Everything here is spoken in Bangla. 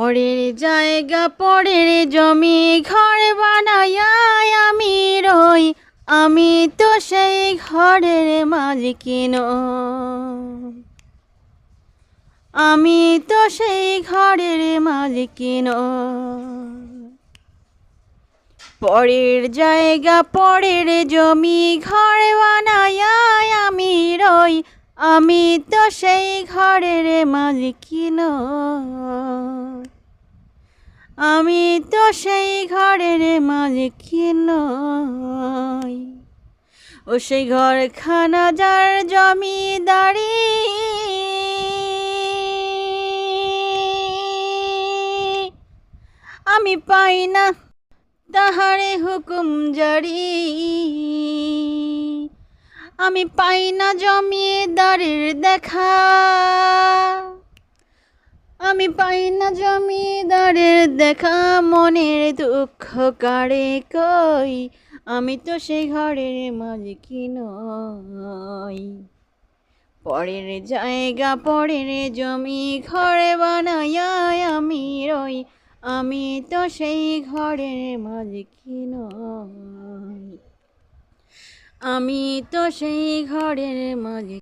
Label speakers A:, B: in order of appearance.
A: পরের জায়গা পরের জমি ঘর বানায়া আমি রই, আমি তো সেই ঘরের মালিকিন। আমি তো সেই ঘরের মালিকিন। পরের জায়গা পরের জমি ঘর বানায়া আমি রই, আমি তো সেই ঘরের মালিকিন। আমি তো সেই ঘরের মালিকিন নই। ও সেই ঘরখানা যার জমিদারি, আমি পাই না তাহারে হুকুম জারি। আমি পাই না জমিদারের দেখা, আমি পাই না জমিদারের দেখা। মনের দুঃখ কারে কই, আমি তো সেই ঘরের মালিকিন নই। পরের জায়গা পরের জমি ঘর বানায়া আমি রই, আমি তো সেই ঘরের মালিকিন নই। আমি তো সেই ঘরের মালিক।